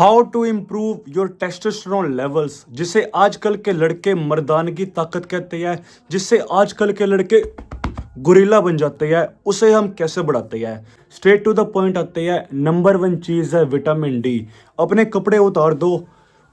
How to improve your testosterone levels, जिसे आजकल के लड़के मर्दानगी ताकत कहते हैं, जिससे आजकल के लड़के गुरीला बन जाते हैं, उसे हम कैसे बढ़ाते हैं। स्ट्रेट टू द पॉइंट आते हैं। नंबर वन चीज़ है विटामिन डी। अपने कपड़े उतार दो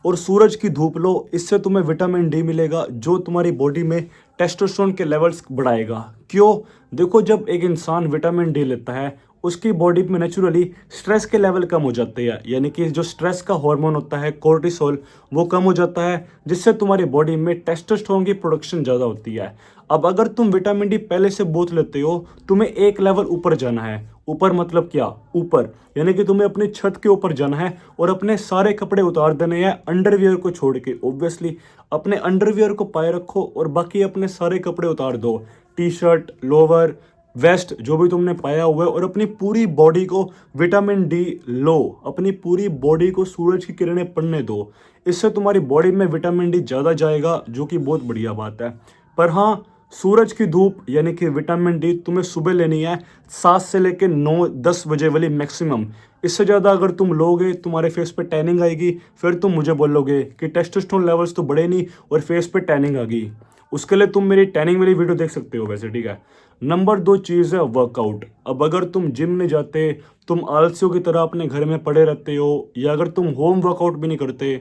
और सूरज की धूप लो, इससे तुम्हें विटामिन डी मिलेगा जो तुम्हारी बॉडी में टेस्टोस्टेरोन के लेवल्स बढ़ाएगा। क्यों? देखो, जब एक इंसान विटामिन डी लेता है उसकी बॉडी में नेचुरली स्ट्रेस के लेवल कम हो जाते हैं, यानी कि जो स्ट्रेस का हार्मोन होता है कोर्टिसोल, वो कम हो जाता है, जिससे तुम्हारी बॉडी में टेस्टोस्टेरोन की प्रोडक्शन ज़्यादा होती है। अब अगर तुम विटामिन डी पहले से बहुत लेते हो, तुम्हें एक लेवल ऊपर जाना है। ऊपर मतलब क्या? ऊपर यानी कि तुम्हें अपनी छत के ऊपर जाना है और अपने सारे कपड़े उतार देने हैं अंडरवियर को छोड़ के। ऑब्वियसली अपने अंडरवियर को पाए रखो और बाकी अपने सारे कपड़े उतार दो, टी शर्ट, लोवर, वेस्ट, जो भी तुमने पाया हुआ है, और अपनी पूरी बॉडी को विटामिन डी लो। अपनी पूरी बॉडी को सूरज की किरणें पड़ने दो, इससे तुम्हारी बॉडी में विटामिन डी ज़्यादा जाएगा, जो कि बहुत बढ़िया बात है। पर हाँ, सूरज की धूप यानी कि विटामिन डी तुम्हें सुबह लेनी है 7 से लेकर 9-10 बजे वाली मैक्सिमम। इससे ज़्यादा अगर तुम लोगे तुम्हारे फेस पे टैनिंग आएगी, फिर तुम मुझे बोलोगे कि टेस्टोस्टेरोन लेवल्स तो बढ़े नहीं और फेस पे टैनिंग आ गई। उसके लिए तुम मेरी टैनिंग वाली वीडियो देख सकते हो वैसे, ठीक है। नंबर दो चीज़ है वर्कआउट। अब अगर तुम जिम नहीं जाते, तुम आलसियों की तरह अपने घर में पड़े रहते हो, या अगर तुम होम वर्कआउट भी नहीं करते,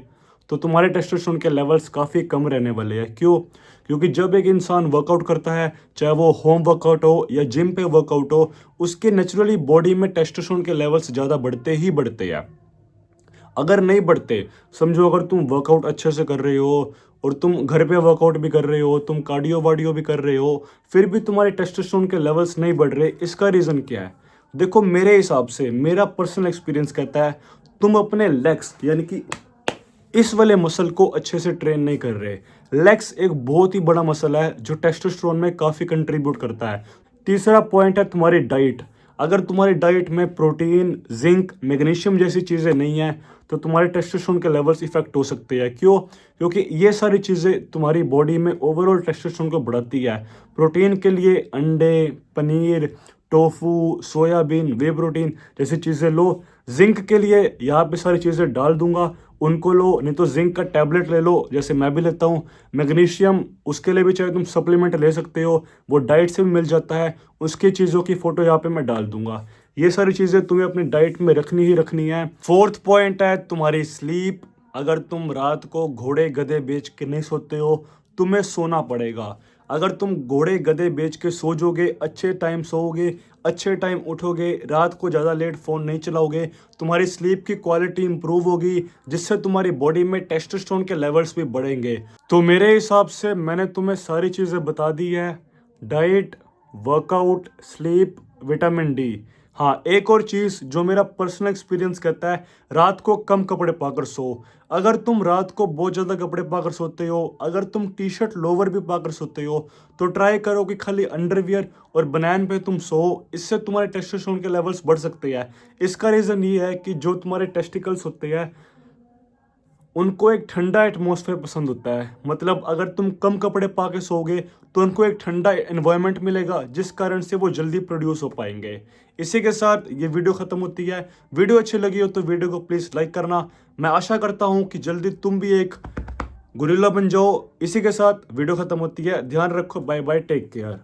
तो तुम्हारे टेस्टोस्टेरोन के लेवल्स काफ़ी कम रहने वाले हैं। क्यों? क्योंकि जब एक इंसान वर्कआउट करता है, चाहे वो होम वर्कआउट हो या जिम पे वर्कआउट हो, उसके नेचुरली बॉडी में टेस्टोस्टेरोन के लेवल्स ज़्यादा बढ़ते ही बढ़ते हैं। अगर नहीं बढ़ते, समझो अगर तुम वर्कआउट अच्छे से कर रहे हो और तुम घर पे वर्कआउट भी कर रहे हो, तुम कार्डियो वार्डियो भी कर रहे हो, फिर भी तुम्हारे टेस्टोस्टेरोन के लेवल्स नहीं बढ़ रहे, इसका रीज़न क्या है? देखो, मेरे हिसाब से, मेरा पर्सनल एक्सपीरियंस कहता है, तुम अपने लेग्स यानी कि इस वाले मसल को अच्छे से ट्रेन नहीं कर रहे। लेग्स एक बहुत ही बड़ा मसल है जो टेस्टोस्टेरोन में काफ़ी कंट्रीब्यूट करता है। तीसरा पॉइंट है तुम्हारी डाइट। अगर तुम्हारी डाइट में प्रोटीन, जिंक, मैग्नीशियम जैसी चीज़ें नहीं है, तो तुम्हारे टेस्टोस्टेरोन के लेवल्स इफेक्ट हो सकते हैं। क्यों? क्योंकि ये सारी चीज़ें तुम्हारी बॉडी में ओवरऑल टेस्टोस्टेरोन को बढ़ाती है। प्रोटीन के लिए अंडे, पनीर, टोफू, सोयाबीन, वे प्रोटीन जैसी चीज़ें लो। जिंक के लिए यहाँ पे सारी चीज़ें डाल दूंगा, उनको लो, नहीं तो जिंक का टैबलेट ले लो, जैसे मैं भी लेता हूँ। मैग्नीशियम, उसके लिए भी चाहे तुम सप्लीमेंट ले सकते हो, वो डाइट से भी मिल जाता है। उसकी चीज़ों की फ़ोटो यहाँ पे मैं डाल दूंगा। ये सारी चीज़ें तुम्हें अपनी डाइट में रखनी ही रखनी है। फोर्थ पॉइंट है तुम्हारी स्लीप। अगर तुम रात को घोड़े गधे बेच के नहीं सोते हो, तुम्हें सोना पड़ेगा। अगर तुम घोड़े गधे बेच के सो जाओगे, अच्छे टाइम सोओगे, अच्छे टाइम उठोगे, रात को ज़्यादा लेट फ़ोन नहीं चलाओगे, तुम्हारी स्लीप की क्वालिटी इंप्रूव होगी, जिससे तुम्हारी बॉडी में टेस्टोस्टेरोन के लेवल्स भी बढ़ेंगे। तो मेरे हिसाब से मैंने तुम्हें सारी चीज़ें बता दी है: diet, workout, sleep, vitamin D. हाँ, एक और चीज़ जो मेरा पर्सनल एक्सपीरियंस कहता है, रात को कम कपड़े पाकर सो। अगर तुम रात को बहुत ज़्यादा कपड़े पाकर सोते हो, अगर तुम टी शर्ट लोवर भी पाकर सोते हो, तो ट्राई करो कि खाली अंडरवियर और बनैन पे तुम सो। इससे तुम्हारे टेस्टोस्टेरोन के लेवल्स बढ़ सकते हैं। इसका रीज़न ये है कि जो तुम्हारे टेस्टिकल्स होते हैं, उनको एक ठंडा एटमॉस्फेयर पसंद होता है। मतलब अगर तुम कम कपड़े पा के सोओगे, तो उनको एक ठंडा एनवायरनमेंट मिलेगा, जिस कारण से वो जल्दी प्रोड्यूस हो पाएंगे। इसी के साथ ये वीडियो ख़त्म होती है। वीडियो अच्छी लगी हो तो वीडियो को प्लीज़ लाइक करना। मैं आशा करता हूँ कि जल्दी तुम भी एक गुरिल्ला बन जाओ। इसी के साथ वीडियो ख़त्म होती है। ध्यान रखो। Bye bye, take care.